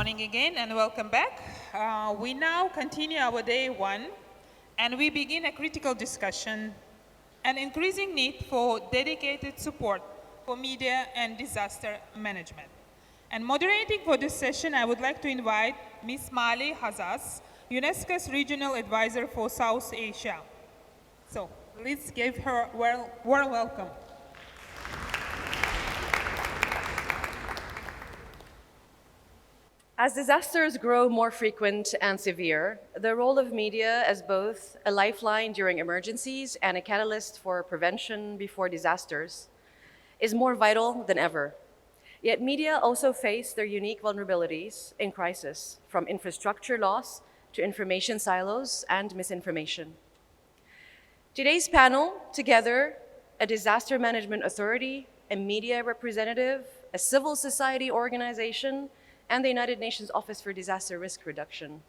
morning again and welcome back. We now continue our day one and we begin a critical discussion, an increasing need for dedicated support for media and disaster management. And moderating for this session, I would like to invite Ms. Mali Hazas, UNESCO's Regional Advisor for South Asia. So let's give her a warm welcome. As disasters grow more frequent and severe, the role of media as both a lifeline during emergencies and a catalyst for prevention before disasters is more vital than ever. Yet media also face their unique vulnerabilities in crisis, from infrastructure loss to information silos and misinformation. Today's panel, together, a disaster management authority, a media representative, a civil society organization, and the United Nations Office for Disaster Risk Reduction.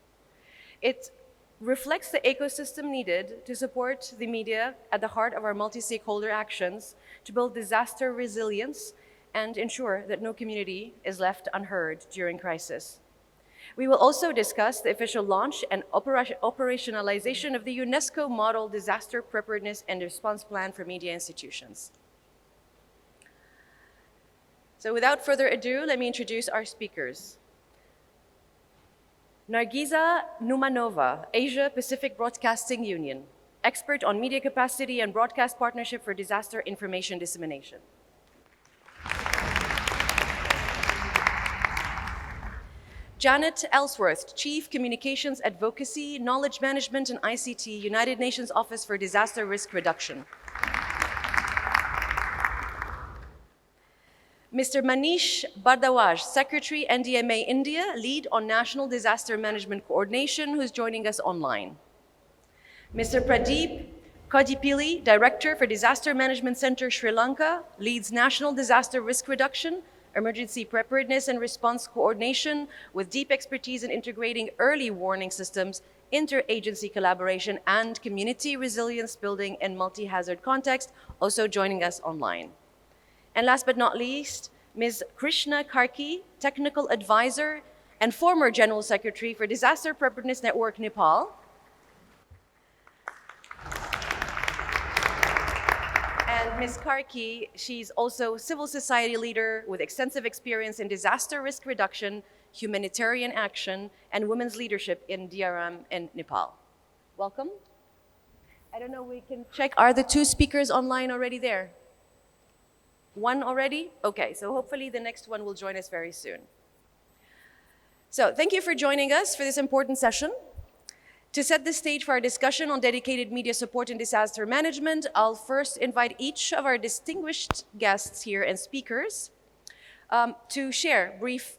It reflects the ecosystem needed to support the media at the heart of our multi-stakeholder actions to build disaster resilience and ensure that no community is left unheard during crisis. We will also discuss the official launch and operationalization of the UNESCO Model Disaster Preparedness and Response Plan for Media Institutions. So without further ado, let me introduce our speakers. Nargiza Numanova, Asia Pacific Broadcasting Union, expert on media capacity and broadcast partnership for disaster information dissemination. Janet Ellsworth, Chief Communications Advocacy, Knowledge Management and ICT, United Nations Office for Disaster Risk Reduction. Mr. Manish Bardawaj, Secretary, NDMA India, Lead on National Disaster Management Coordination, who's joining us online. Mr. Pradeep Kodipili, Director for Disaster Management Center, Sri Lanka, leads National Disaster Risk Reduction, Emergency Preparedness and Response Coordination, with deep expertise in integrating early warning systems, interagency collaboration, and community resilience building in multi-hazard context, also joining us online. And last but not least, Ms. Krishna Karki, Technical Advisor and former General Secretary for Disaster Preparedness Network, Nepal. And Ms. Karki, she's also civil society leader with extensive experience in disaster risk reduction, humanitarian action, and women's leadership in DRM in Nepal. Welcome. I don't know, we can check, are the two speakers online already there? One already? Okay, so hopefully the next one will join us very soon. So thank you for joining us for this important session. To set the stage for our discussion on dedicated media support and disaster management, I'll first invite each of our distinguished guests here and speakers to share brief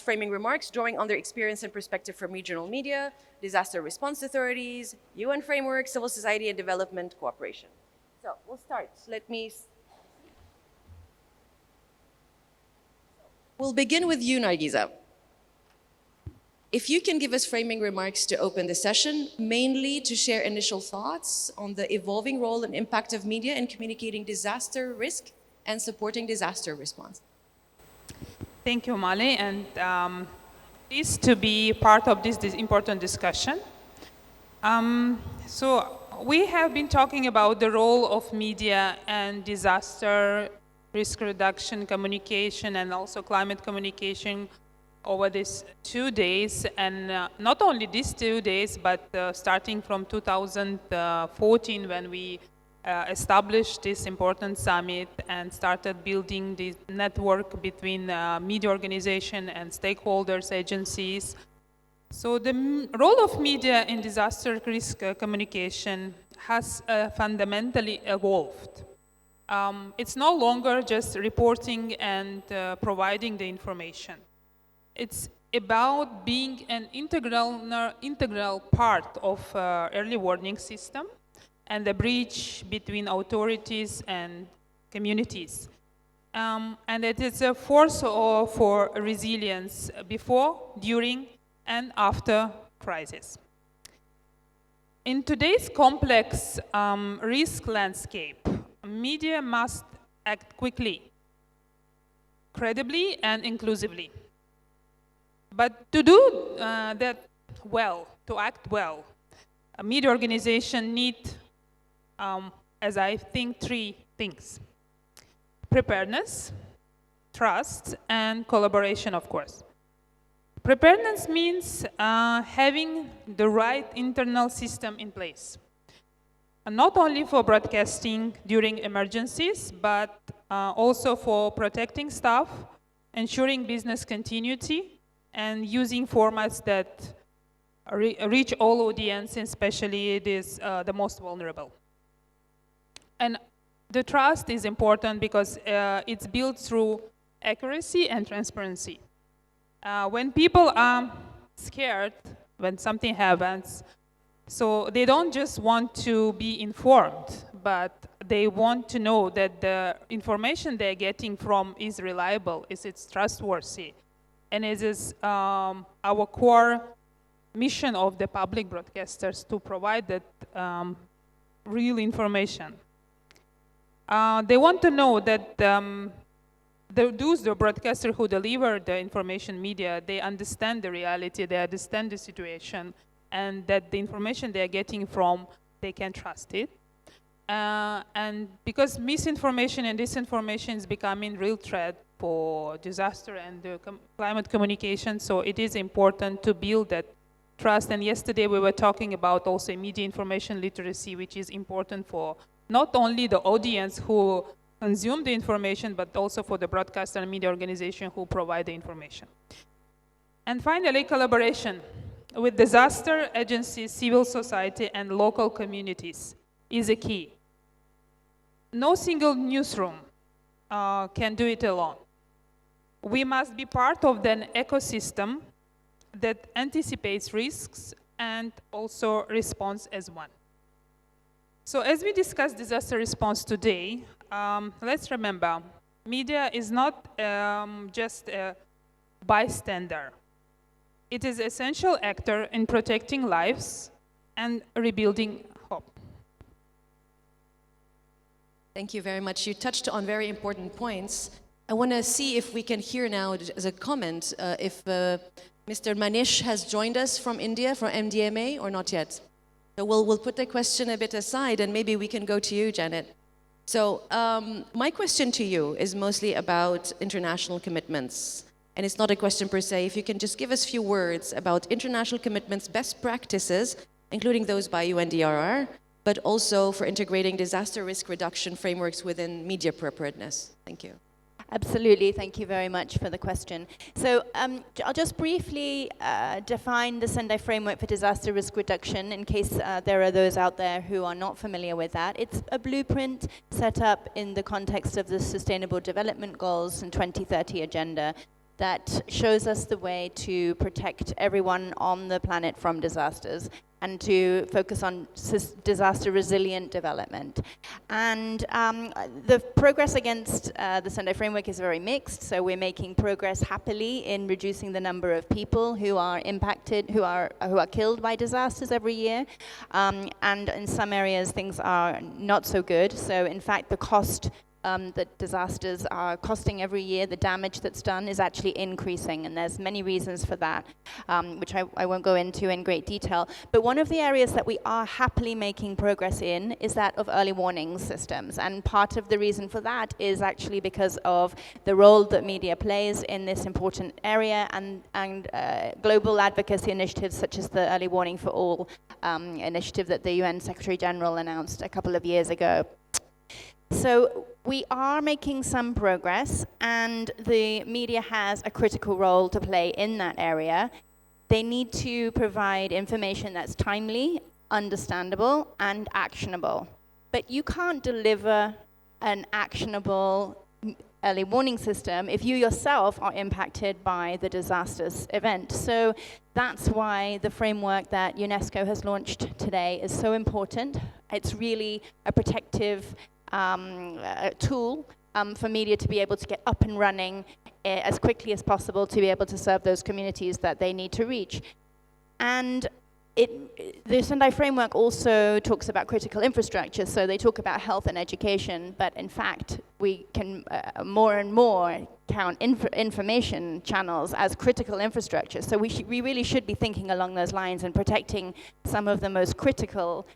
framing remarks, drawing on their experience and perspective from regional media, disaster response authorities, UN framework, civil society and development cooperation. So we'll start. We'll begin with you, Nargiza. If you can give us framing remarks to open the session, mainly to share initial thoughts on the evolving role and impact of media in communicating disaster risk and supporting disaster response. Thank you, Mali, and pleased to be part of this important discussion. So we have been talking about the role of media and disaster risk reduction, communication, and also climate communication over these 2 days. And not only these 2 days, but starting from 2014 when we established this important summit and started building this network between media organization and stakeholders, agencies. So the role of media in disaster risk communication has fundamentally evolved. It's no longer just reporting and providing the information. It's about being an integral part of early warning system and the bridge between authorities and communities. And it is a force for resilience before, during, and after crisis. In today's complex risk landscape, media must act quickly, credibly, and inclusively. But to do that well, to act well, a media organization need, as I think, three things: preparedness, trust, and collaboration, of course. Preparedness means having the right internal system in place. And not only for broadcasting during emergencies, but also for protecting staff, ensuring business continuity, and using formats that reach all audience, especially the most vulnerable. And the trust is important because it's built through accuracy and transparency. When people are scared when something happens, so they don't just want to be informed, but they want to know that the information they're getting from is reliable, it's trustworthy. And it is our core mission of the public broadcasters to provide that real information. They want to know that the broadcasters who deliver the information media, they understand the reality, they understand the situation, and that the information they are getting from, they can trust it. And because misinformation and disinformation is becoming real threat for disaster and climate communication, so it is important to build that trust. And yesterday we were talking about also media information literacy, which is important for not only the audience who consume the information, but also for the broadcaster and media organization who provide the information. And finally, collaboration with disaster agencies, civil society, and local communities is a key. No single newsroom can do it alone. We must be part of an ecosystem that anticipates risks and also responds as one. So as we discuss disaster response today, let's remember, media is not just a bystander. It is an essential actor in protecting lives and rebuilding hope. Thank you very much. You touched on very important points. I want to see if we can hear now as a comment if Mr. Manish has joined us from India, from MDMA, or not yet. So we'll put the question a bit aside, and maybe we can go to you, Janet. So my question to you is mostly about international commitments. And it's not a question per se. If you can just give us a few words about international commitments, best practices, including those by UNDRR, but also for integrating disaster risk reduction frameworks within media preparedness. Thank you. Absolutely, thank you very much for the question. So I'll just briefly define the Sendai Framework for Disaster Risk Reduction in case there are those out there who are not familiar with that. It's a blueprint set up in the context of the Sustainable Development Goals and 2030 Agenda that shows us the way to protect everyone on the planet from disasters and to focus on disaster resilient development. And the progress against the Sendai Framework is very mixed, so we're making progress happily in reducing the number of people who are impacted, who are killed by disasters every year. And in some areas things are not so good, so in fact the cost that disasters are costing every year, the damage that's done is actually increasing, and there's many reasons for that, which I won't go into in great detail. But one of the areas that we are happily making progress in is that of early warning systems, and part of the reason for that is actually because of the role that media plays in this important area and global advocacy initiatives such as the Early Warning for All initiative that the UN Secretary General announced a couple of years ago. So we are making some progress, and the media has a critical role to play in that area. They need to provide information that's timely, understandable, and actionable. But you can't deliver an actionable early warning system if you yourself are impacted by the disastrous event. So that's why the framework that UNESCO has launched today is so important. It's really a protective tool for media to be able to get up and running as quickly as possible to be able to serve those communities that they need to reach. And the Sendai Framework also talks about critical infrastructure, so they talk about health and education, but in fact, we can more and more count information channels as critical infrastructure. So we really should be thinking along those lines and protecting some of the most critical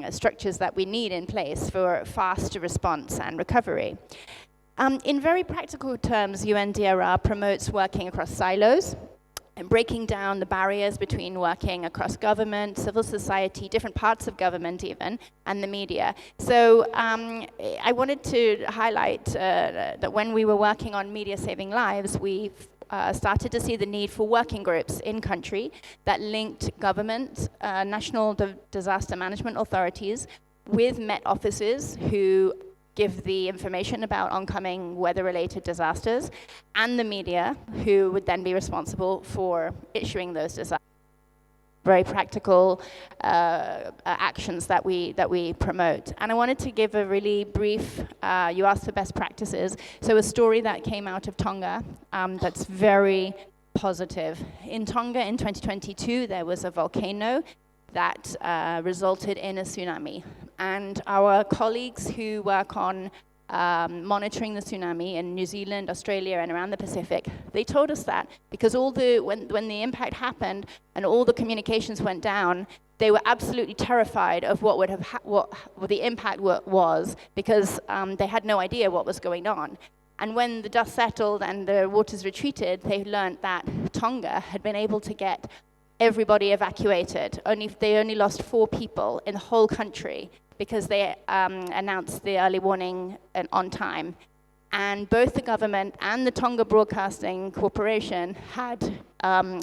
structures that we need in place for fast response and recovery. In very practical terms, UNDRR promotes working across silos and breaking down the barriers between working across government, civil society, different parts of government even, and the media. So I wanted to highlight that when we were working on Media Saving Lives, we started to see the need for working groups in country that linked government, national disaster management authorities with Met offices who give the information about oncoming weather-related disasters, and the media, who would then be responsible for issuing those disasters. Very practical actions that we promote. And I wanted to give a really brief, you asked for best practices, so a story that came out of Tonga that's very positive. In Tonga in 2022, there was a volcano that resulted in a tsunami. And our colleagues who work on monitoring the tsunami in New Zealand, Australia, and around the Pacific, they told us that because when the impact happened and all the communications went down, they were absolutely terrified of what the impact was, because they had no idea what was going on. And when the dust settled and the waters retreated, they learned that Tonga had been able to get everybody evacuated. They only lost 4 people in the whole country because they announced the early warning on time. And both the government and the Tonga Broadcasting Corporation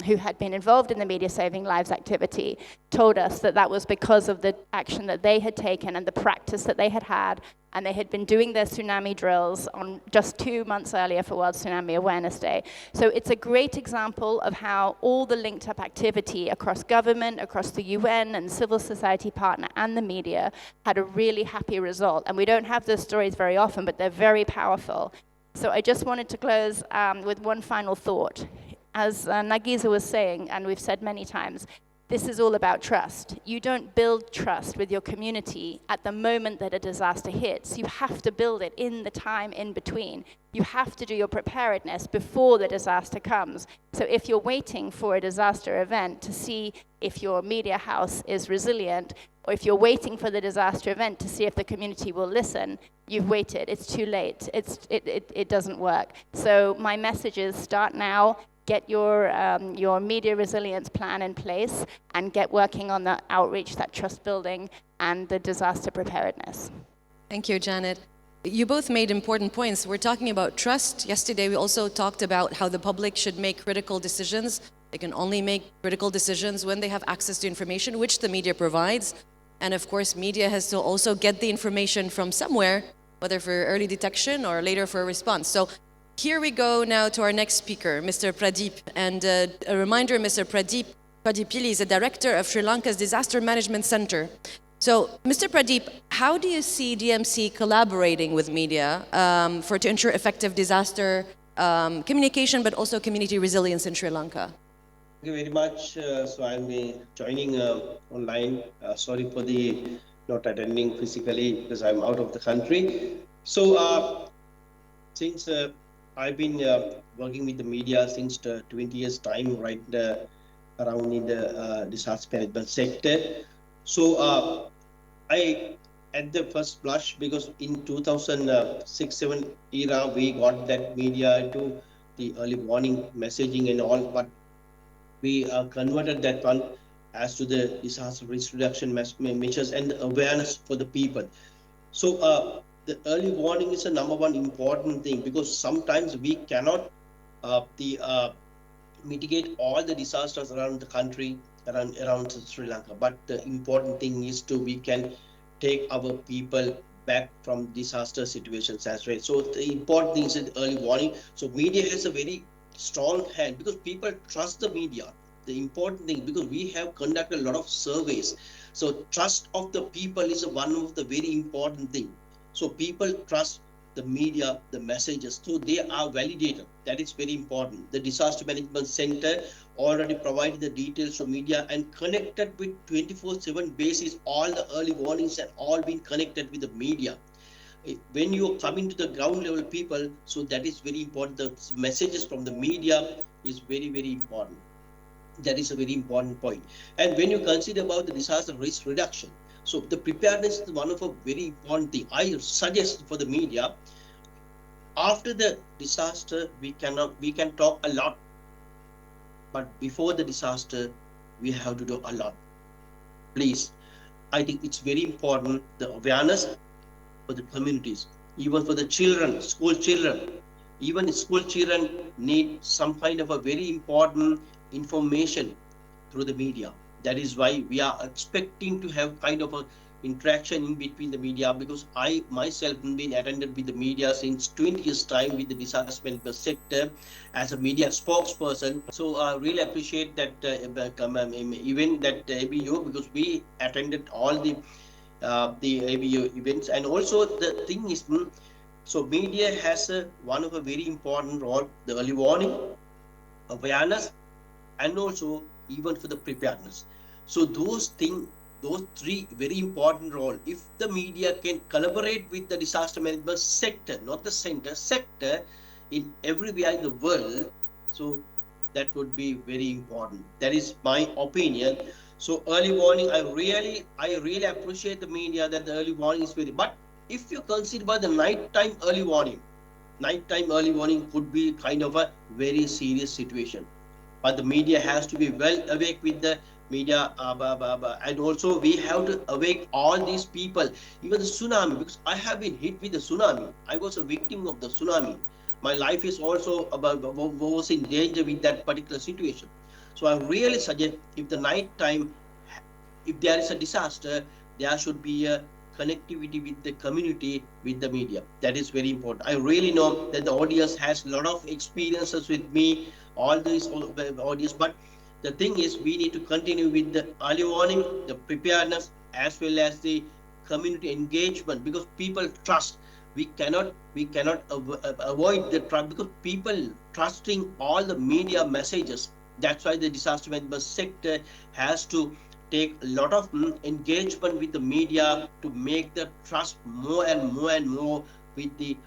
who had been involved in the Media Saving Lives activity, told us that that was because of the action that they had taken and the practice that they had had, and they had been doing their tsunami drills on just 2 months earlier for World Tsunami Awareness Day. So it's a great example of how all the linked up activity across government, across the UN and civil society partner and the media had a really happy result. And we don't have those stories very often, but they're very powerful. So I just wanted to close with one final thought. As Nagisa was saying, and we've said many times, this is all about trust. You don't build trust with your community at the moment that a disaster hits. You have to build it in the time in between. You have to do your preparedness before the disaster comes. So if you're waiting for a disaster event to see if your media house is resilient, or if you're waiting for the disaster event to see if the community will listen, you've waited. It's too late. It doesn't work. So my message is start now. Get your media resilience plan in place and get working on the outreach, that trust building, and the disaster preparedness. Thank you, Janet. You both made important points. We're talking about trust. Yesterday, we also talked about how the public should make critical decisions. They can only make critical decisions when they have access to information, which the media provides. And of course, media has to also get the information from somewhere, whether for early detection or later for a response. So here we go now to our next speaker, Mr. Pradeep. And a reminder, Mr. Pradeep Padipili is the director of Sri Lanka's Disaster Management Center. So, Mr. Pradeep, how do you see DMC collaborating with media to ensure effective disaster communication, but also community resilience in Sri Lanka? Thank you very much. So I'm joining online. Sorry for the not attending physically because I'm out of the country. So since I've been working with the media since 20 years time, right around in the disaster management sector. So I, at the first blush, because in 2006-7 era, we got that media to the early warning messaging and all, but we converted that one as to the disaster risk reduction measures and awareness for the people. So the early warning is a #1 important thing, because sometimes we cannot mitigate all the disasters around the country, around Sri Lanka. But the important thing is we can take our people back from disaster situations as well. So the important thing is the early warning. So media has a very strong hand because people trust the media. The important thing, because we have conducted a lot of surveys. So trust of the people is one of the very important thing. So people trust the media, the messages, so they are validated. That is very important. The Disaster Management Center already provided the details to media and connected with 24/7 basis, all the early warnings and all been connected with the media. when you are coming to the ground level people, so that is very important. The messages from the media is very, very important. That is a very important point. And when you consider about the disaster risk reduction, so the preparedness is one of a very important thing. I suggest for the media, after the disaster, we can talk a lot, but before the disaster, we have to do a lot. Please, I think it's very important, the awareness for the communities, even for the children, school children. Even school children need some kind of a very important information through the media. That is why we are expecting to have kind of a interaction in between the media, because I myself have been attended with the media since 20 years time with the disaster management sector as a media spokesperson. So I really appreciate that even that ABU, because we attended all the ABU events. And also the thing is, so media has one of a very important role, the early warning, awareness, and also even for the preparedness. So those things, those three very important role, if the media can collaborate with the disaster management sector, not the center, sector, in everywhere in the world, so that would be very important. That is my opinion. So early warning, I really appreciate the media that the early warning is very, but if you consider by the nighttime early warning could be kind of a very serious situation. But the media has to be well awake with the media, and also we have to awake all these people, even the tsunami, because I have been hit with the tsunami. I was a victim of the tsunami. My life is also was in danger with that particular situation. So I really suggest, if the night time, if there is a disaster, there should be a connectivity with the community, with the media. That is very important. I really know that the audience has a lot of experiences with me, all these audience, but the thing is, we need to continue with the early warning, the preparedness, as well as the community engagement, because people trust. We cannot avoid the trust, because people trusting all the media messages. That's why the disaster management sector has to take a lot of engagement with the media to make the trust more and more and more with the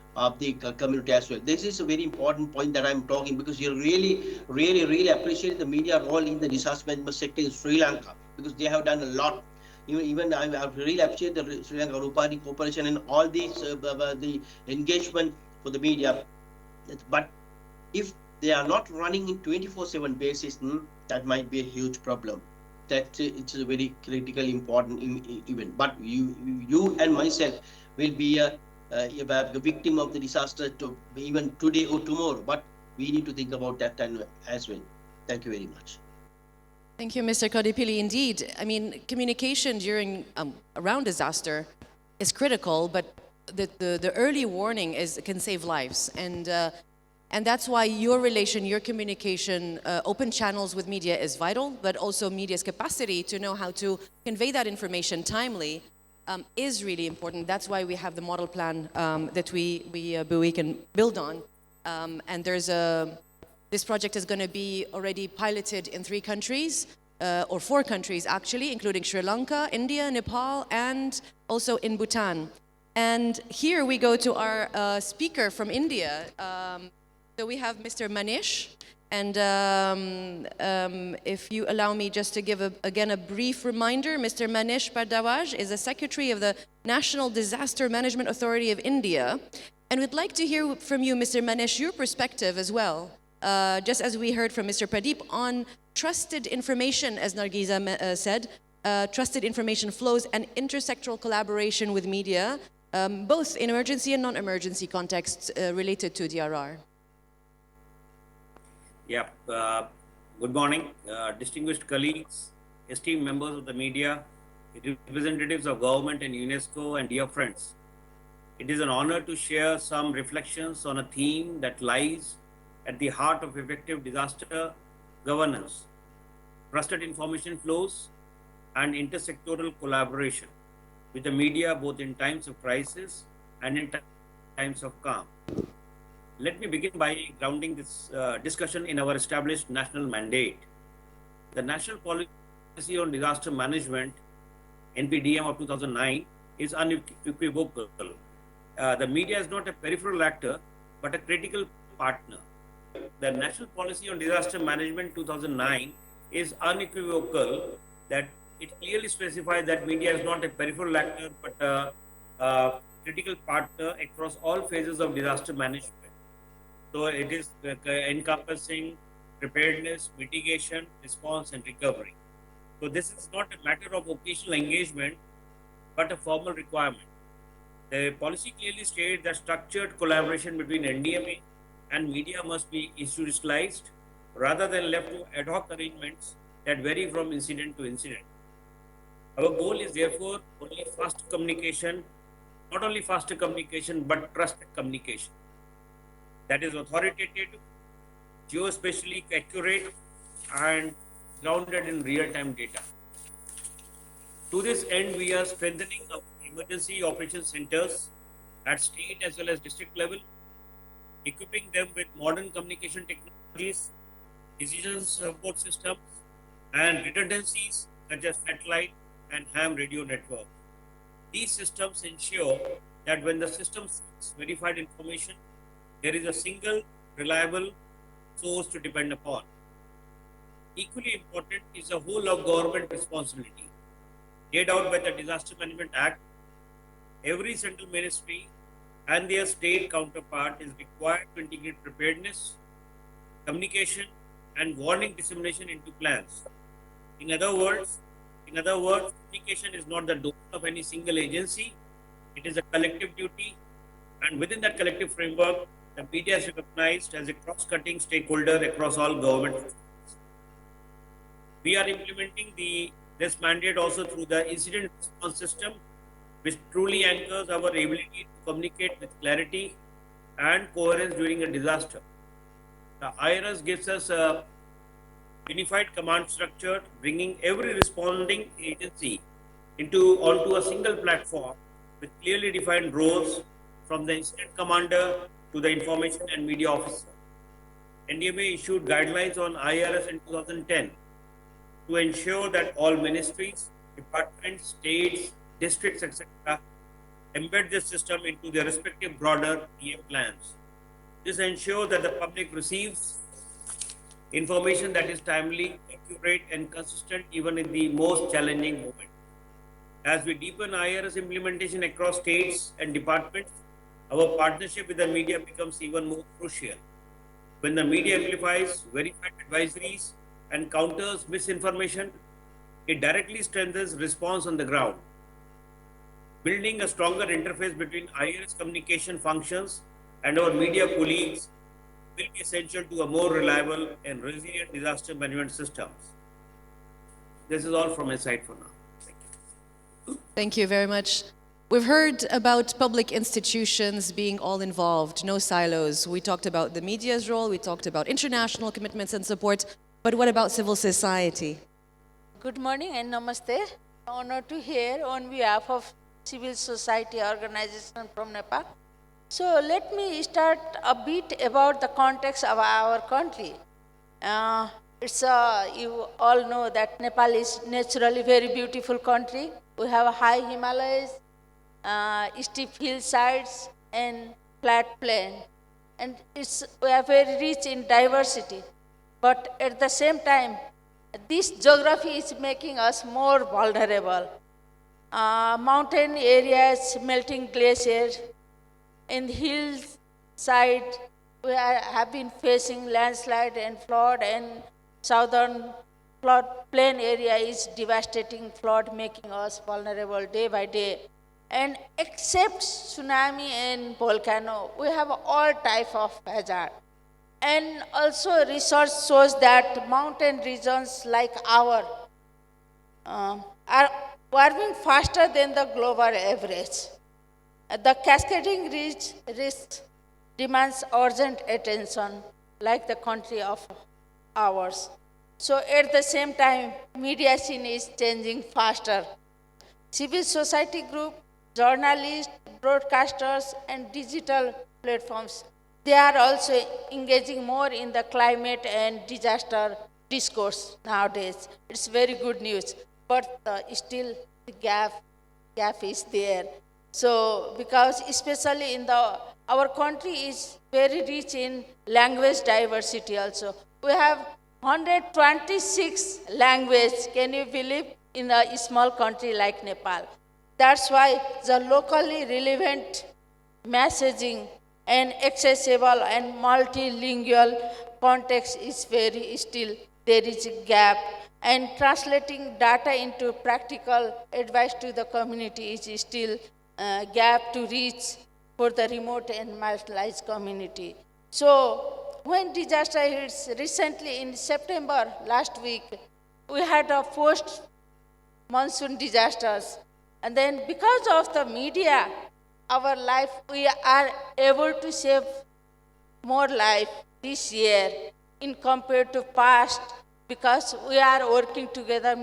community as well. This is a very important point that I'm talking, because you really appreciate the media role in the disaster management sector in Sri Lanka, because they have done a lot. Even I really appreciate the Sri Lanka Rupani Corporation and all these the engagement for the media. But if they are not running in 24/7 basis, that might be a huge problem. That it's a very critical important event. But you and myself will be the victim of the disaster even today or tomorrow. But we need to think about that time as well. Thank you very much. Thank you, Mr. Kadipili. Indeed, I mean, communication during around disaster is critical, but the early warning can save lives, and that's why your relation, your communication, open channels with media is vital, but also media's capacity to know how to convey that information timely is really important. That's why we have the model plan that we can build on, and this project is going to be already piloted in 3 countries, or 4 countries actually, including Sri Lanka, India, Nepal, and also in Bhutan. And here we go to our speaker from India. So we have Mr. Manish, and if you allow me just to give again a brief reminder, Mr. Manish Bardawaj is the Secretary of the National Disaster Management Authority of India, and we'd like to hear from you, Mr. Manish, your perspective as well, just as we heard from Mr. Pradeep, on trusted information, as Nargiza said, trusted information flows and intersectoral collaboration with media, both in emergency and non-emergency contexts related to DRR. Yeah, good morning, distinguished colleagues, esteemed members of the media, representatives of government and UNESCO, and dear friends. It is an honor to share some reflections on a theme that lies at the heart of effective disaster governance: trusted information flows and intersectoral collaboration with the media, both in times of crisis and in times of calm. Let me begin by grounding this discussion in our established national mandate. The National Policy on Disaster Management, NPDM of 2009, is unequivocal. the media is not a peripheral actor, but a critical partner. The National Policy on Disaster Management 2009 is unequivocal that it clearly specifies that media is not a peripheral actor, but a critical partner across all phases of disaster management. So it is encompassing preparedness, mitigation, response, and recovery. So this is not a matter of occasional engagement, but a formal requirement. The policy clearly states that structured collaboration between NDMA and media must be institutionalized rather than left to ad hoc arrangements that vary from incident to incident. Our goal is therefore only faster communication, not only faster communication, but trusted communication that is authoritative, geospatially accurate, and grounded in real-time data. To this end, we are strengthening our emergency operations centers at state as well as district level, equipping them with modern communication technologies, decision support systems, and redundancies such as satellite and ham radio network. These systems ensure that when the system seeks verified information, there is a single reliable source to depend upon. Equally important is the whole of government responsibility. Laid out by the Disaster Management Act, every central ministry and their state counterpart is required to integrate preparedness, communication, and warning dissemination into plans. In other words, communication is not the domain of any single agency; it is a collective duty, and within that collective framework, the media is recognized as a cross-cutting stakeholder across all government. We are implementing this mandate also through the incident response system, which truly anchors our ability to communicate with clarity and coherence during a disaster. The IRS gives us a unified command structure, bringing every responding agency onto a single platform with clearly defined roles from the incident commander to the information and media officer. NDMA issued guidelines on IRS in 2010 to ensure that all ministries, departments, states, districts, etc., embed this system into their respective broader EM plans. This ensures that the public receives information that is timely, accurate, and consistent even in the most challenging moment. As we deepen IRS implementation across states and departments, our partnership with the media becomes even more crucial. When the media amplifies verified advisories and counters misinformation, it directly strengthens response on the ground. Building a stronger interface between IRS communication functions and our media colleagues will be essential to a more reliable and resilient disaster management systems. This is all from my side for now. Thank you. Thank you very much. We've heard about public institutions being all involved, no silos. We talked about the media's role, we talked about international commitments and support, but what about civil society? Good morning and namaste. Honor to hear on behalf of civil society organization from Nepal. So let me start a bit about the context of our country. You all know that Nepal is naturally very beautiful country. We have high Himalayas, steep hillsides, and flat plain, and we are very rich in diversity. But at the same time, this geography is making us more vulnerable. Mountain areas, melting glaciers, in the hillside, have been facing landslide and flood, and southern flood plain area is devastating flood, making us vulnerable day by day. And except tsunami and volcano, we have all type of hazard. And also research shows that mountain regions like our are warming faster than the global average. The cascading risk demands urgent attention, like the country of ours. So at the same time, media scene is changing faster. Civil society group, journalists, broadcasters, and digital platforms, they are also engaging more in the climate and disaster discourse nowadays. It's very good news, but still the gap is there. So, because especially in our country is very rich in language diversity also. We have 126 languages, can you believe, in a small country like Nepal. That's why the locally relevant messaging and accessible and multilingual context is very still there is a gap, and translating data into practical advice to the community is still a gap to reach for the remote and marginalized community. So when disaster hits recently in September last week, we had a post monsoon disasters. And then because of the media, our life, we are able to save more life this year in compared to past, because we are working together,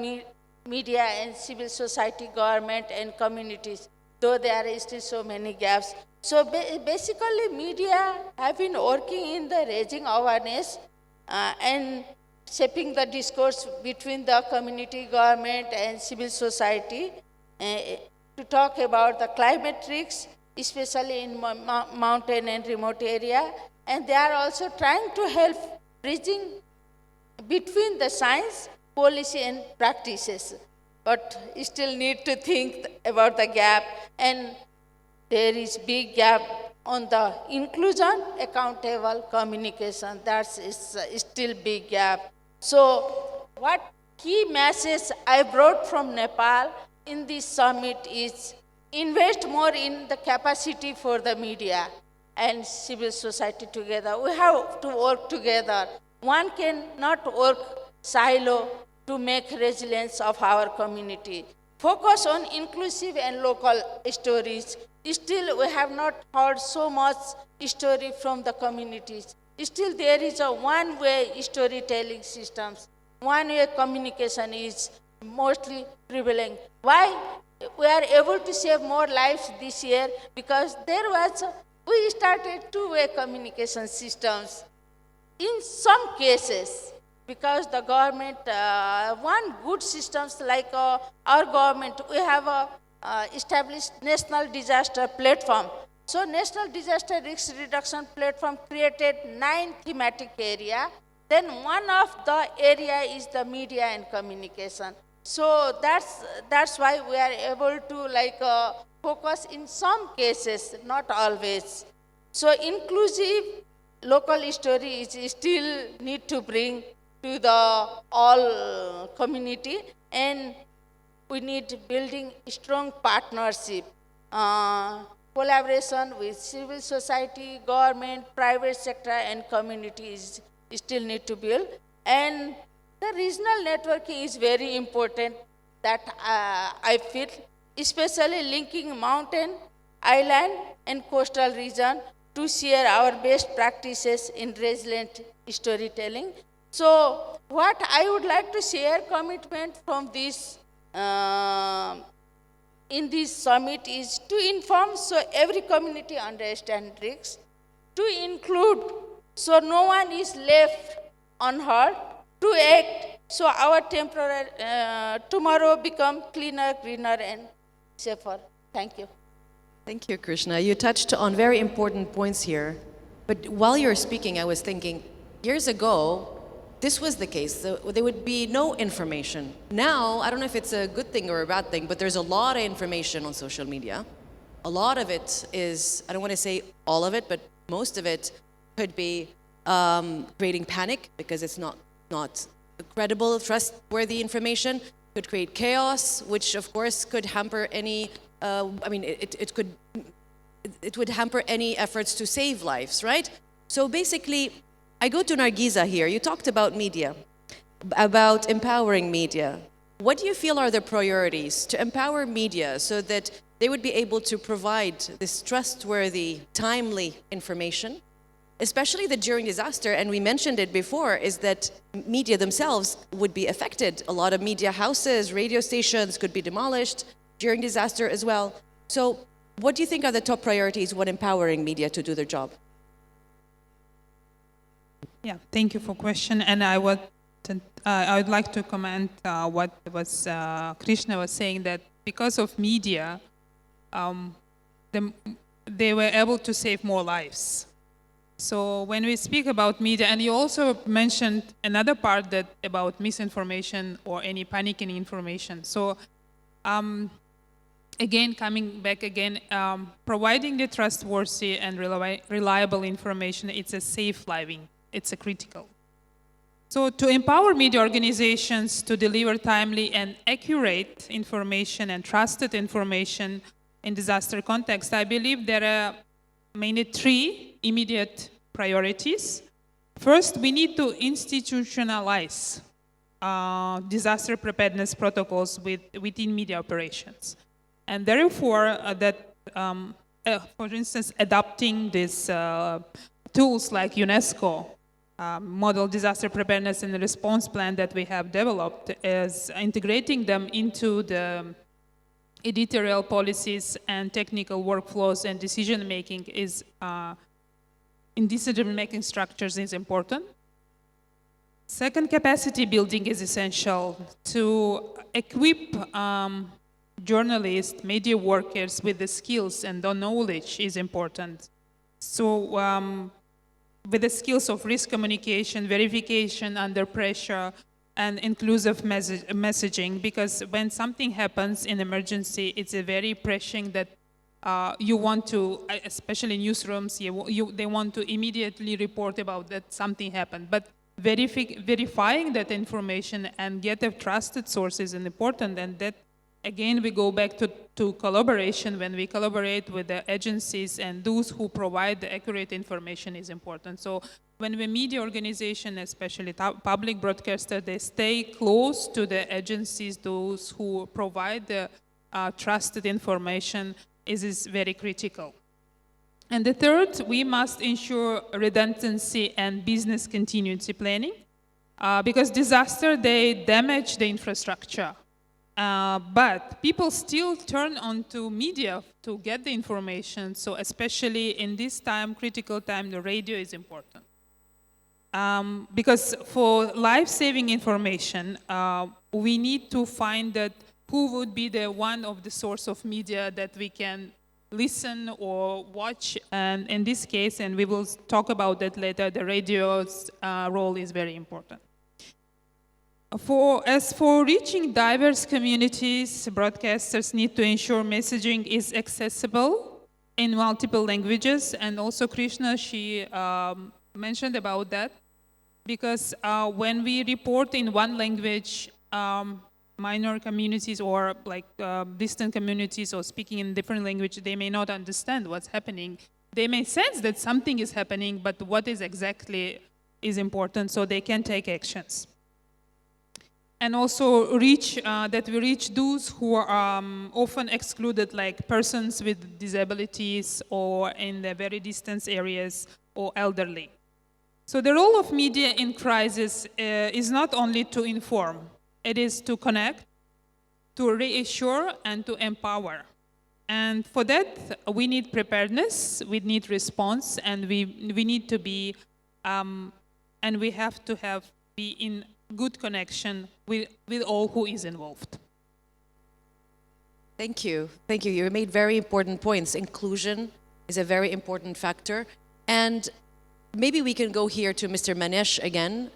media and civil society, government and communities, though there are still so many gaps. So basically media have been working in the raising awareness and shaping the discourse between the community, government, and civil society to talk about the climate risks, especially in mountain and remote area. And they are also trying to help bridging between the science, policy, and practices. But you still need to think about the gap, and there is big gap on the inclusion, accountable communication. That's still big gap. So what key message I brought from Nepal in this summit is invest more in the capacity for the media and civil society together. We have to work together. One cannot work silo to make resilience of our community. Focus on inclusive and local stories. Still, we have not heard so much story from the communities. Still, there is a one-way storytelling systems. One-way communication is mostly prevalent. Why we are able to save more lives this year? Because we started two-way communication systems. In some cases, because the government, one good systems like our government, we have established National Disaster Platform. So National Disaster Risk Reduction Platform created 9 thematic areas. Then one of the area is the media and communication. So that's why we are able to focus in some cases, not always. So inclusive local story is still need to bring to the all community, and we need building strong partnership, collaboration with civil society, government, private sector, and communities still need to build. And the regional networking is very important that I feel, especially linking mountain, island, and coastal region to share our best practices in resilient storytelling. So what I would like to share commitment from this in this summit is to inform so every community understand risks, to include so no one is left unheard, to act so our tomorrow become cleaner, greener, and safer. Thank you. Thank you, Krishna. You touched on very important points here. But while you were speaking, I was thinking, years ago, this was the case. There would be no information. Now, I don't know if it's a good thing or a bad thing, but there's a lot of information on social media. A lot of it is, I don't want to say all of it, but most of it could be creating panic because it's not credible, trustworthy information. Could create chaos, which of course could hamper any, it would hamper any efforts to save lives, right? So basically, I go to Nargiza here. You talked about media, about empowering media. What do you feel are the priorities to empower media so that they would be able to provide this trustworthy, timely information, especially that during disaster, and we mentioned it before, is that media themselves would be affected. A lot of media houses, radio stations could be demolished during disaster as well. So what do you think are the top priorities when empowering media to do their job? Yeah, thank you for question. And I would like to comment what was Krishna was saying, that because of media, they were able to save more lives. So when we speak about media, and you also mentioned another part that about misinformation or any panicking information. So again, coming back again, providing the trustworthy and reliable information, it's a safe living. It's a critical. So to empower media organizations to deliver timely and accurate information and trusted information in disaster context, I believe there are mainly three immediate priorities. First, we need to institutionalize disaster preparedness protocols within media operations. And therefore, for instance, adopting these tools like UNESCO model disaster preparedness and response plan that we have developed is integrating them into the editorial policies and technical workflows and decision-making is in decision-making structures is important. Second, capacity building is essential to equip journalists, media workers with the skills and the knowledge is important. So with the skills of risk communication, verification under pressure, and inclusive messaging, because when something happens in emergency, it's a very pressing that you want to, especially newsrooms, they want to immediately report about that something happened. But verifying that information and get a trusted source is important, and that again we go back to collaboration. When we collaborate with the agencies and those who provide the accurate information is important. So when the media organization, especially public broadcaster, they stay close to the agencies, those who provide the trusted information is very critical. And the third, we must ensure redundancy and business continuity planning because disaster, they damage the infrastructure. But people still turn onto media to get the information. So especially in this time, critical time, the radio is important. Because for life-saving information, we need to find that who would be the one of the source of media that we can listen or watch. And in this case, and we will talk about that later, the radio's role is very important. As for reaching diverse communities, broadcasters need to ensure messaging is accessible in multiple languages. And also Krishna, she mentioned about that. Because when we report in one language, minor communities or like distant communities or speaking in different language, they may not understand what's happening. They may sense that something is happening, but what is exactly is important, so they can take actions. And also that we reach those who are often excluded, like persons with disabilities or in the very distant areas or elderly. So the role of media in crisis is not only to inform, it is to connect, to reassure, and to empower. And for that, we need preparedness, we need response, and we need to be, and we have to be in good connection with all who is involved. Thank you. Thank you. You made very important points. Inclusion is a very important factor. And maybe we can go here to Mr. Manesh again.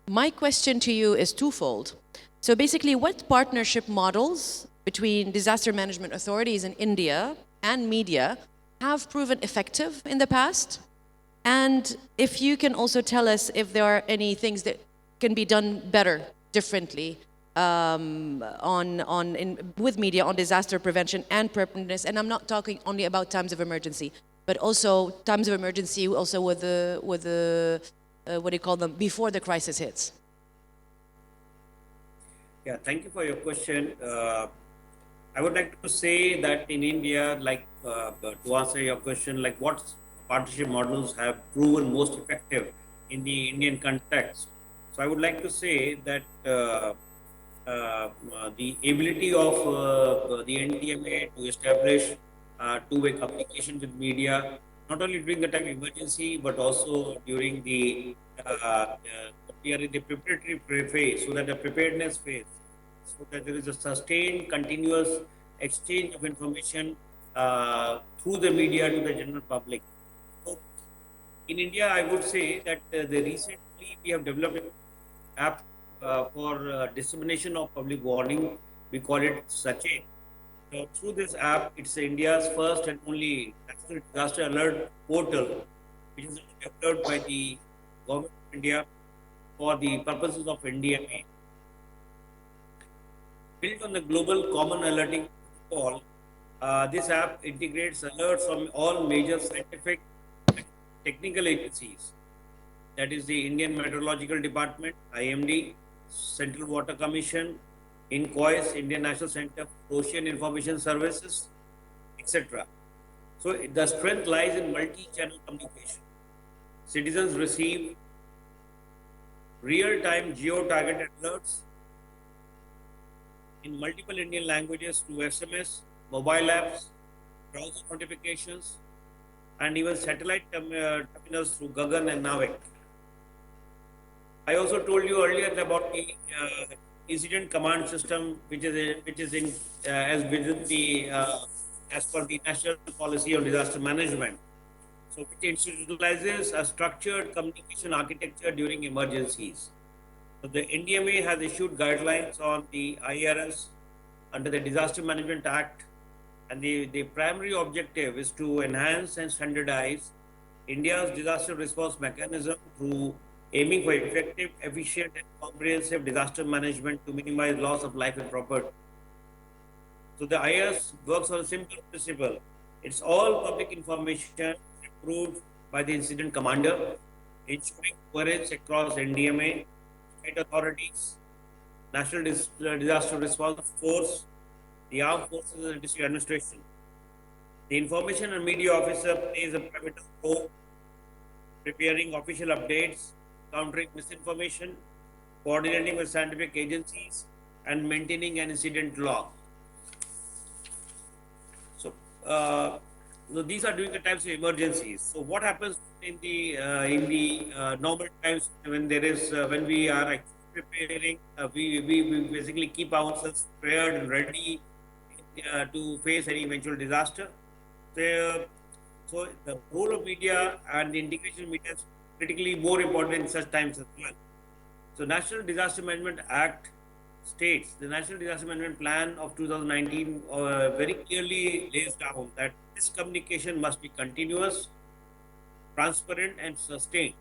My question to you is twofold. So basically, what partnership models between disaster management authorities in India and media have proven effective in the past? And if you can also tell us if there are any things that can be done better, differently, with media on disaster prevention and preparedness. And I'm not talking only about times of emergency, but also times of emergency, also with the what do you call them, before the crisis hits. Yeah, thank you for your question. I would like to say that in India, like to answer your question, like what partnership models have proven most effective in the Indian context. So I would like to say that the ability of the NDMA to establish two-way communication with media, not only during the time of emergency, but also during the we are in the preparatory phase, so that the preparedness phase, so that there is a sustained, continuous exchange of information through the media to the general public. So in India, I would say that recently we have developed an app for dissemination of public warning. We call it Sachet. So through this app, it's India's first and only national disaster alert portal, which is developed by the government of India for the purposes of NDMA. Built on the global common alerting protocol, this app integrates alerts from all major scientific and technical agencies. That is the Indian Meteorological Department, IMD, Central Water Commission, INCOIS, Indian National Center for Ocean Information Services, etc. So the strength lies in multi-channel communication. Citizens receive real-time geo-targeted alerts in multiple Indian languages through SMS, mobile apps, browser notifications, and even satellite terminals through Gagan and Navik. I also told you earlier about the incident command system, which is in as within the as per the national policy on disaster management. So it institutionalizes a structured communication architecture during emergencies. So the NDMA has issued guidelines on the IRS under the Disaster Management Act, and the primary objective is to enhance and standardize India's disaster response mechanism through aiming for effective, efficient, and comprehensive disaster management to minimize loss of life and property. So the IRS works on a simple principle. It's all public information approved by the incident commander, ensuring coherence across NDMA, state authorities, National Disaster Response Force, the Armed Forces and District Administration. The Information and Media Officer plays a pivotal role, preparing official updates, countering misinformation, coordinating with scientific agencies, and maintaining an incident log. So, these are during the times of emergencies. So, what happens in the normal times when there is when we are actually preparing? We basically keep ourselves prepared and ready to face any eventual disaster. So the role of media and the integration of media is critically more important in such times as well. So National Disaster Management Act states, the National Disaster Management Plan of 2019 very clearly lays down that this communication must be continuous, transparent, and sustained.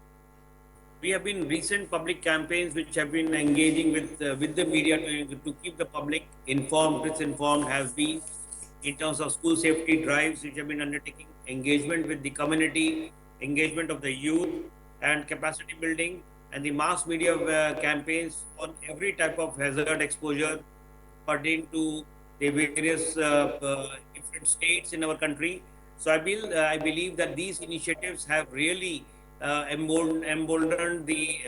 We have been recent public campaigns which have been engaging with the media to keep the public informed, misinformed, have been in terms of school safety drives which have been undertaking, engagement with the community, engagement of the youth, and capacity building, and the mass media campaigns on every type of hazard exposure pertaining to the various different states in our country. So I believe that these initiatives have really emboldened the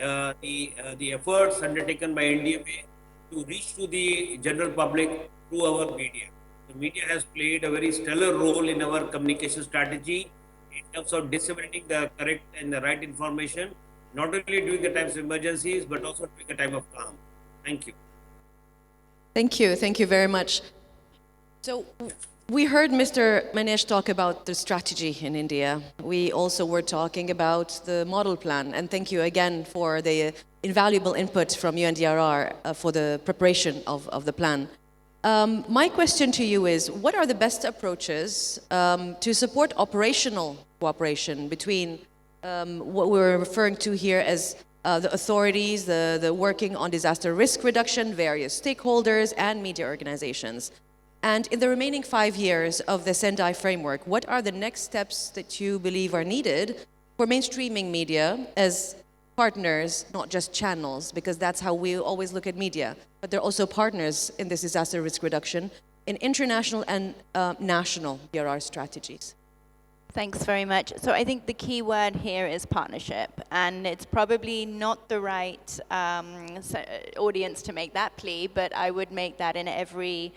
efforts undertaken by NDMA to reach to the general public through our media. The media has played a very stellar role in our communication strategy in terms of disseminating the correct and the right information, not only during the times of emergencies, but also during the time of calm. Thank you. Thank you. Thank you very much. So we heard Mr. Manish talk about the strategy in India. We also were talking about the model plan. And thank you again for the invaluable input from UNDRR for the preparation of the plan. My question to you is, what are the best approaches to support operational cooperation between what we're referring to here as the authorities, the working on disaster risk reduction, various stakeholders, and media organizations? And in the remaining 5 years of the Sendai framework, what are the next steps that you believe are needed for mainstreaming media as partners, not just channels, because that's how we always look at media, but they're also partners in this disaster risk reduction in international and national DRR strategies? Thanks very much. So I think the key word here is partnership, and it's probably not the right audience to make that plea, but I would make that in every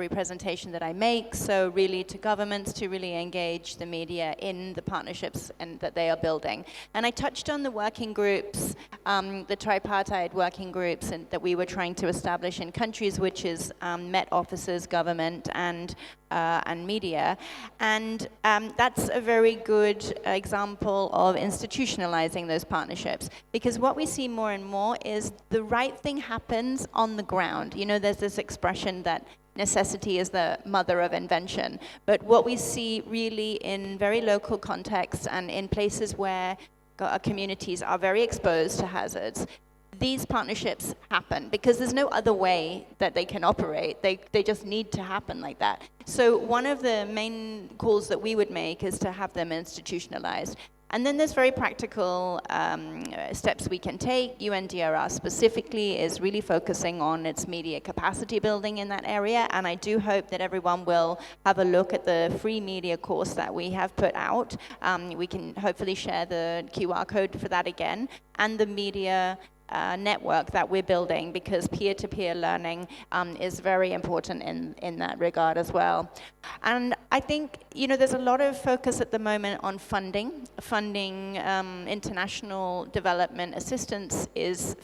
presentation that I make. So really to governments to really engage the media in the partnerships and that they are building. And I touched on the working groups the tripartite working groups that we were trying to establish in countries, which is Met officers, government, and media. And that's a very good example of institutionalizing those partnerships, because what we see more and more is the right thing happens on the ground. You know, there's this expression that necessity is the mother of invention. But what we see really in very local contexts and in places where communities are very exposed to hazards, these partnerships happen because there's no other way that they can operate. They just need to happen like that. So one of the main calls that we would make is to have them institutionalized. And then there's very practical steps we can take. UNDRR specifically is really focusing on its media capacity building in that area, and I do hope that everyone will have a look at the free media course that we have put out. We can hopefully share the QR code for that again, and the media network that we're building, because peer-to-peer learning is very important in that regard as well. And I think, you know, there's a lot of focus at the moment on funding. International development assistance is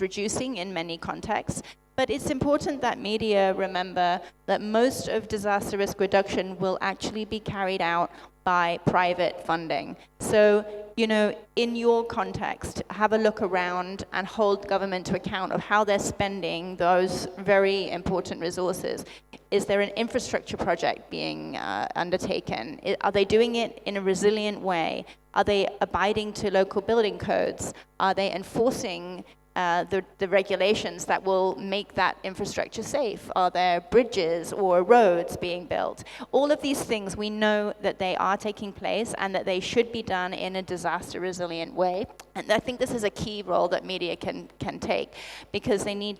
reducing in many contexts. But it's important that media remember that most of disaster risk reduction will actually be carried out by private funding. So, you know, in your context, have a look around and hold government to account of how they're spending those very important resources. Is there an infrastructure project being undertaken? Are they doing it in a resilient way? Are they abiding to local building codes? Are they enforcing the regulations that will make that infrastructure safe? Are there bridges or roads being built? All of these things, we know that they are taking place and that they should be done in a disaster resilient way. And I think this is a key role that media can take, because you need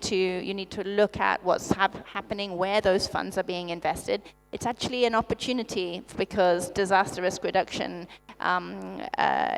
to look at what's happening, where those funds are being invested. It's actually an opportunity, because disaster risk reduction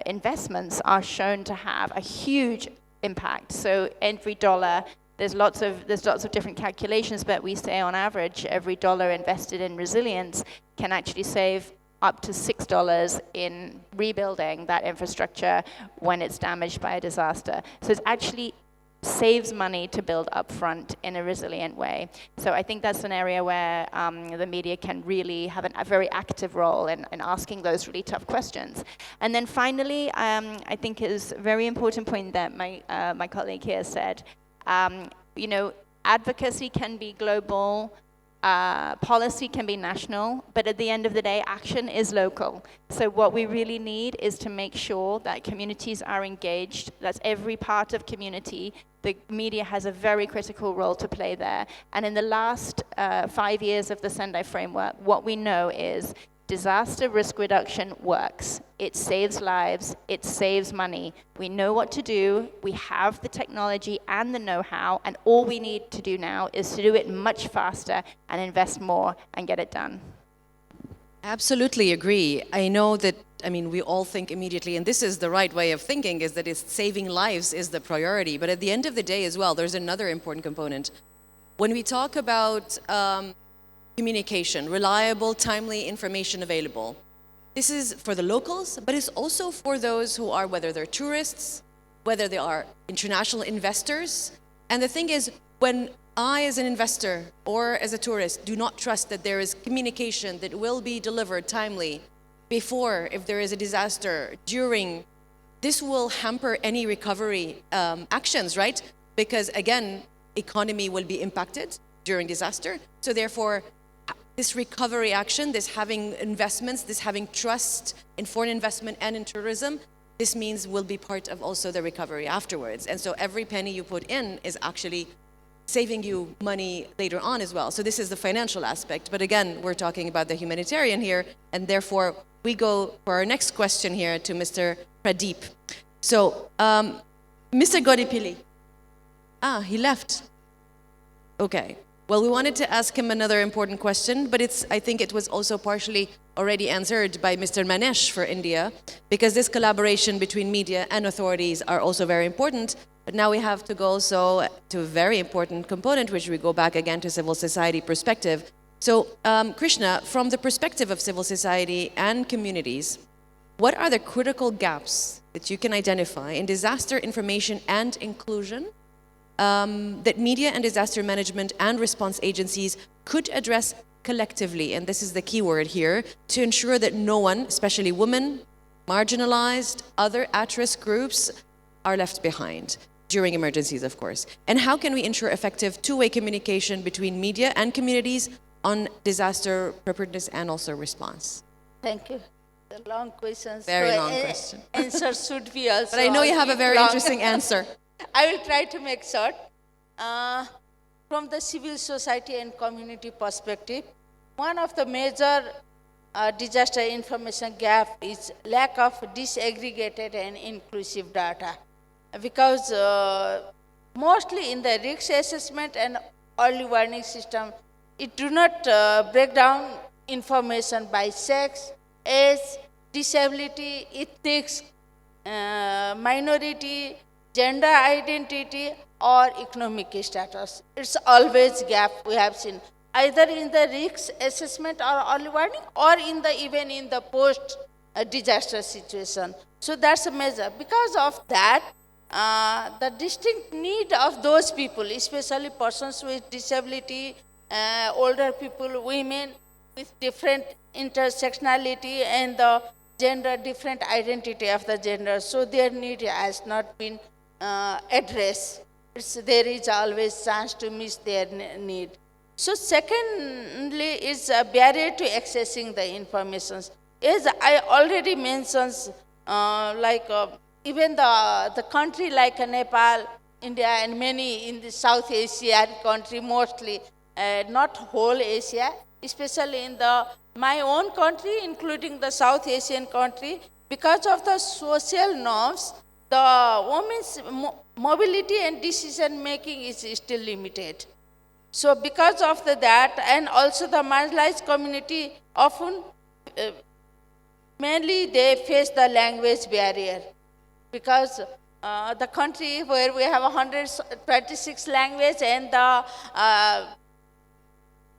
investments are shown to have a huge impact. So every dollar, there's lots of different calculations, but we say on average every dollar invested in resilience can actually save up to $6 in rebuilding that infrastructure when it's damaged by a disaster. So it actually saves money to build upfront in a resilient way. So I think that's an area where the media can really have a very active role in asking those really tough questions. And then finally, I think is a very important point that my colleague here said. You know, advocacy can be global, policy can be national, but at the end of the day, action is local. So what we really need is to make sure that communities are engaged. That's every part of community. The media has a very critical role to play there. And in the last 5 years of the Sendai framework, what we know is disaster risk reduction works. It saves lives, it saves money. We know what to do, we have the technology and the know-how, and all we need to do now is to do it much faster and invest more and get it done. Absolutely agree. I know that, we all think immediately, and this is the right way of thinking, is that saving lives is the priority. But at the end of the day as well, there's another important component. When we talk about communication, reliable, timely information available. This is for the locals, but it's also for those who are, whether they're tourists, whether they are international investors. And the thing is, when I, as an investor or as a tourist, do not trust that there is communication that will be delivered timely before, if there is a disaster, during, this will hamper any recovery actions, right? Because again, economy will be impacted during disaster. So therefore, this recovery action, this having investments, this having trust in foreign investment and in tourism, this means will be part of also the recovery afterwards. And so every penny you put in is actually saving you money later on as well. So this is the financial aspect. But again, we're talking about the humanitarian here, and therefore we go for our next question here to Mr. Pradeep. So, Mr. Godipili. He left. Okay. Well, we wanted to ask him another important question, but I think it was also partially already answered by Mr. Manesh for India, because this collaboration between media and authorities are also very important. But now we have to go also to a very important component, which we go back again to civil society perspective. So, Krishna, from the perspective of civil society and communities, what are the critical gaps that you can identify in disaster information and inclusion that media and disaster management and response agencies could address collectively, and this is the key word here, to ensure that no one, especially women, marginalized, other at-risk groups, are left behind during emergencies, of course? And how can we ensure effective two-way communication between media and communities on disaster preparedness and also response? Thank you. The long questions. Very So, long question. Answer should be also. But I know you have a bit very long. interesting answer. I will try to make short. From the civil society and community perspective, one of the major disaster information gap is lack of disaggregated and inclusive data. Because mostly in the risk assessment and early warning system, it do not break down information by sex, age, disability, ethnics, minority, gender identity, or economic status. It's always gap we have seen, either in the risk assessment or early warning, or even in the post disaster situation. So that's a measure. Because of that, the distinct need of those people, especially persons with disability, older people, women with different intersectionality and the gender, different identity of the gender, so their need has not been addressed. There is always chance to miss their need. So secondly is a barrier to accessing the information. As I already mentioned, even the country like Nepal, India, and many in the South Asian country, mostly, not whole Asia, especially in my own country, including the South Asian country, because of the social norms, the women's mobility and decision making is still limited. So because of that, and also the marginalized community often, mainly they face the language barrier, because the country where we have 126 languages and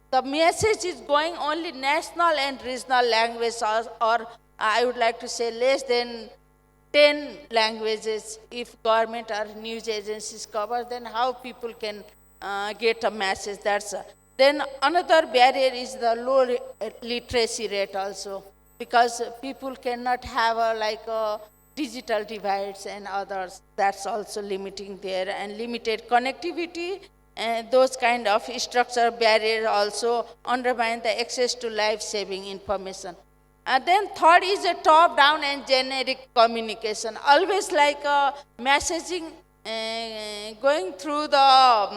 the message is going only national and regional language, or I would like to say less than 10 languages. If government or news agencies cover, then how people can get a message? Then another barrier is the low literacy rate also, because people cannot have a digital divides and others. That's also limiting there, and limited connectivity. And those kind of structural barriers also undermine the access to life-saving information. And then third is a top-down and generic communication. Always messaging going through the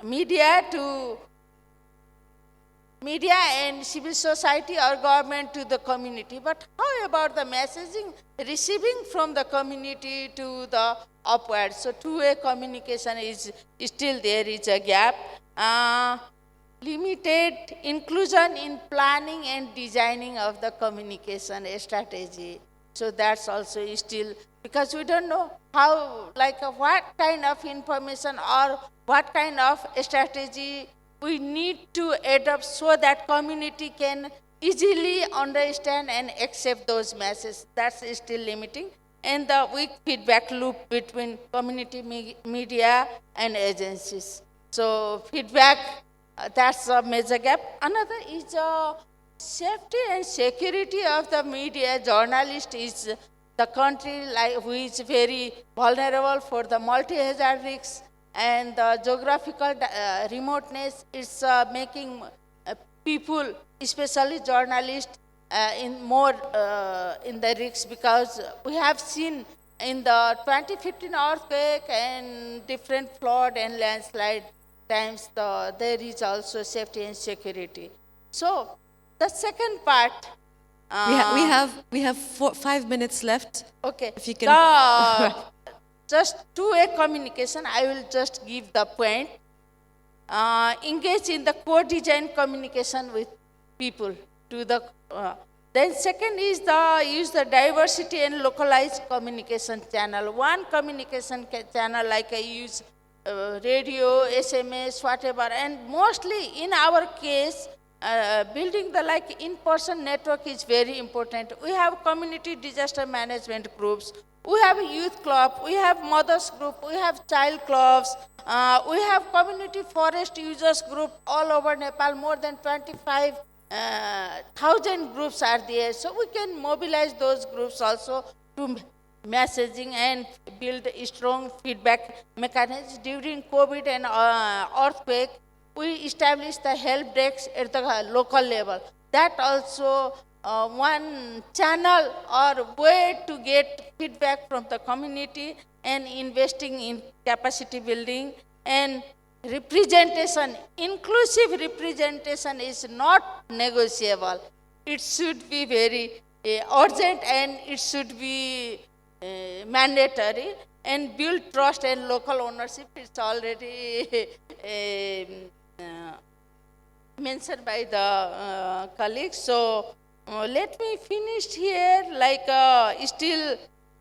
media and civil society or government to the community. But how about the messaging receiving from the community to the upward? So two-way communication is still there is a gap. Limited inclusion in planning and designing of the communication strategy. So that's also still, because we don't know how, what kind of information or what kind of strategy we need to adopt so that community can easily understand and accept those messages. That's still limiting. And the weak feedback loop between community media and agencies. So feedback, that's a major gap. Another is safety and security of the media. Journalist is the country who is very vulnerable for the multi-hazard risks, and the geographical remoteness is making people, especially journalists, in the risks, because we have seen in the 2015 earthquake and different flood and landslide times, there is also safety and security. So the second part. We have 5 minutes left. Okay. If you can. Just two-way communication, I will just give the point. Engage in the co-design communication with people. Then second is use the diversity and localized communication channel. One communication channel, like I use radio, SMS, whatever, and mostly in our case, building the like in-person network is very important. We have community disaster management groups. We have a youth club. We have mothers group. We have child clubs. We have community forest users group all over Nepal. More than 25,000 groups are there. So we can mobilize those groups also to messaging and build a strong feedback mechanisms. During COVID and earthquake, we established the help desk at the local level. That also one channel or way to get feedback from the community and investing in capacity building and representation. Inclusive representation is not negotiable. It should be very urgent and it should be mandatory and build trust and local ownership. It's already mentioned by the colleagues. So let me finish here. Like still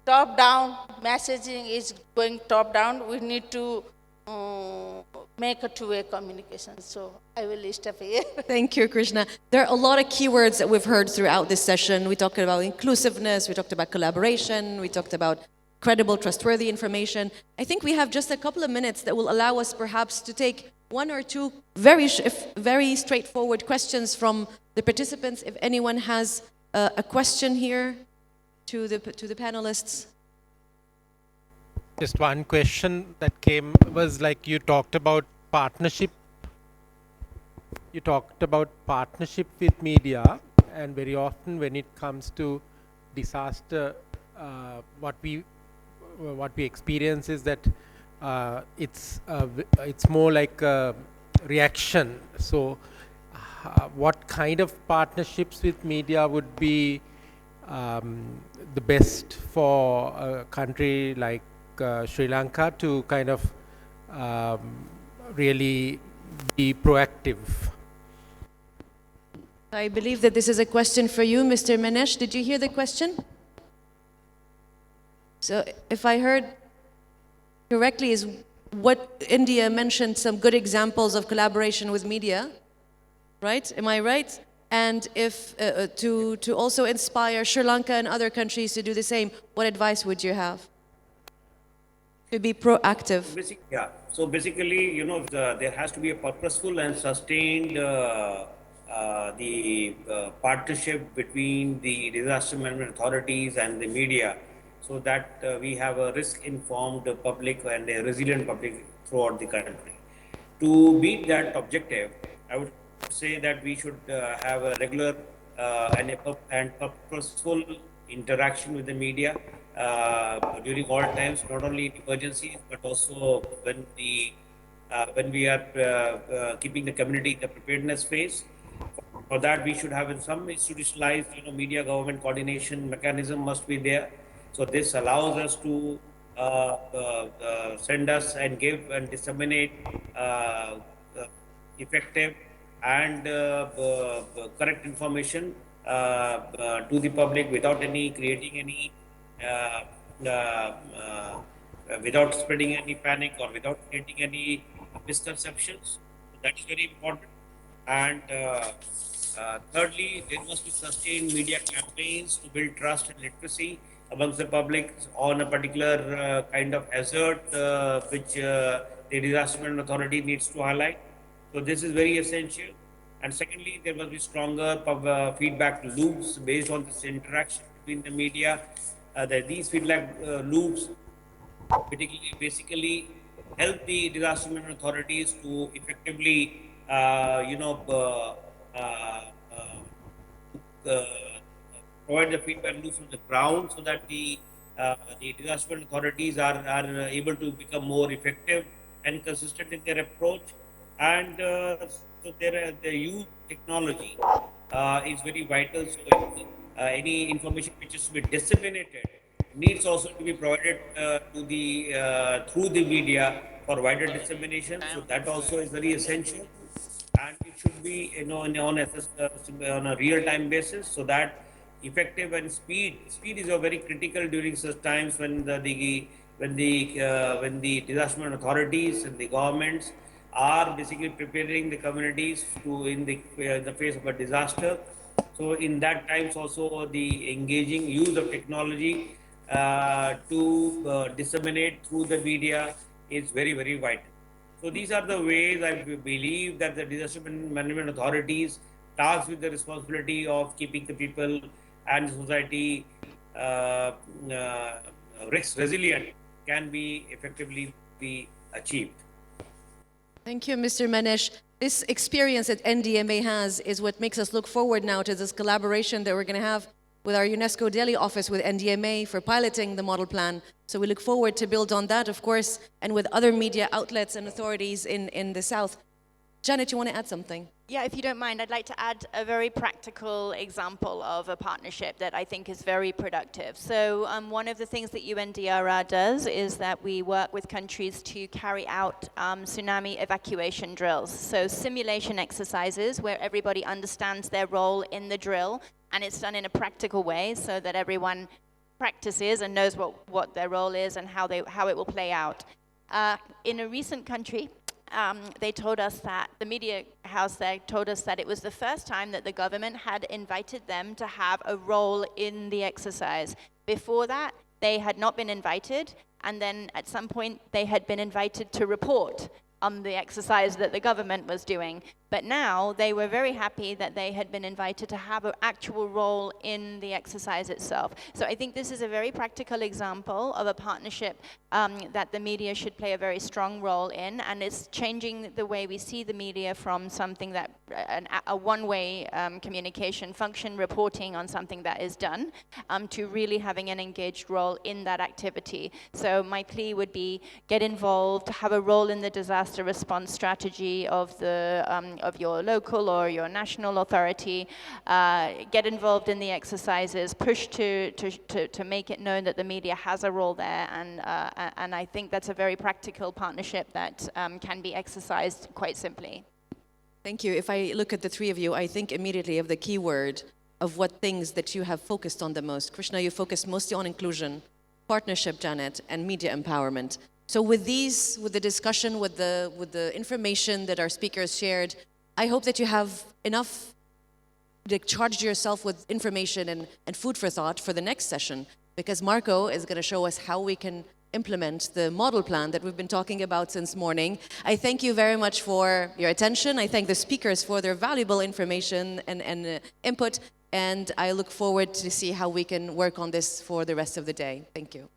top down messaging is going top down. We need to make a two-way communication. So I will stop here. Thank you, Krishna. There are a lot of keywords that we've heard throughout this session. We talked about inclusiveness, we talked about collaboration, we talked about credible, trustworthy information. I think we have just a couple of minutes that will allow us perhaps to take one or two very straightforward questions from the participants. If anyone has a question here to the panelists. Just one question that came was like you talked about partnership. You talked about partnership with media, and very often when it comes to disaster, what we experience is that it's more like a reaction. So, what kind of partnerships with media would be the best for a country like Sri Lanka to kind of really be proactive? I believe that this is a question for you, Mr. Manesh. Did you hear the question? So if I heard correctly, is what India mentioned some good examples of collaboration with media, right? Am I right? And if to also inspire Sri Lanka and other countries to do the same, what advice would you have? To be proactive. Yeah. So basically, you know, there has to be a purposeful and sustained partnership between the disaster management authorities and the media, so that we have a risk-informed public and a resilient public throughout the country. To meet that objective, I would say that we should have a regular and purposeful interaction with the media during all times, not only in emergencies, but also when we are keeping the community in the preparedness phase. For that, we should have some institutionalized, media government coordination mechanism must be there. So this allows us to send us and give and disseminate effective and correct information to the public without creating any without spreading any panic or without creating any misconceptions. That is very important. And thirdly, there must be sustained media campaigns to build trust and literacy amongst the public on a particular kind of hazard which the disaster management authority needs to highlight. So this is very essential. And secondly, there must be stronger feedback loops based on this interaction between the media. These feedback loops basically help the disaster management authorities to effectively, provide the feedback loops from the ground, so that the disaster management authorities are able to become more effective and consistent in their approach. And so the use technology is very vital. So any information which is to be disseminated needs also to be provided to the through the media for wider dissemination. So that also is very essential, and it should be on a real-time basis, so that effective and speed is a very critical during such times when the disaster management authorities and the governments are basically preparing the communities to in the face of a disaster. So in that times also the engaging use of technology to disseminate through the media is very, very vital. So these are the ways I believe that the disaster management authorities tasked with the responsibility of keeping the people and the society uh, uh, risk resilient can be effectively be achieved. Thank you, Mr. Manesh. This experience that NDMA has is what makes us look forward now to this collaboration that we're going to have with our UNESCO Delhi office with NDMA for piloting the model plan. So we look forward to build on that, of course, and with other media outlets and authorities in the South. Janet, you want to add something? Yeah, if you don't mind, I'd like to add a very practical example of a partnership that I think is very productive. So one of the things that UNDRR does is that we work with countries to carry out tsunami evacuation drills. So simulation exercises where everybody understands their role in the drill, and it's done in a practical way so that everyone practices and knows what their role is and how it will play out. In a recent country, they told us that, the media house there told us that it was the first time that the government had invited them to have a role in the exercise. Before that, they had not been invited, and then at some point they had been invited to report on the exercise that the government was doing. But now they were very happy that they had been invited to have an actual role in the exercise itself. So I think this is a very practical example of a partnership that the media should play a very strong role in, and it's changing the way we see the media from something that a one-way communication function, reporting on something that is done, to really having an engaged role in that activity. So my plea would be get involved, have a role in the disaster response strategy of your local or your national authority, get involved in the exercises, push to make it known that the media has a role there, and I think that's a very practical partnership that can be exercised quite simply. Thank you. If I look at the three of you, I think immediately of the key word of what things that you have focused on the most. Krishna, you focused mostly on inclusion, partnership, Janet, and media empowerment. So with the discussion, with the information that our speakers shared, I hope that you have enough to charge yourself with information and food for thought for the next session, because Marco is going to show us how we can implement the model plan that we've been talking about since morning. I thank you very much for your attention. I thank the speakers for their valuable information and input, and I look forward to see how we can work on this for the rest of the day. Thank you.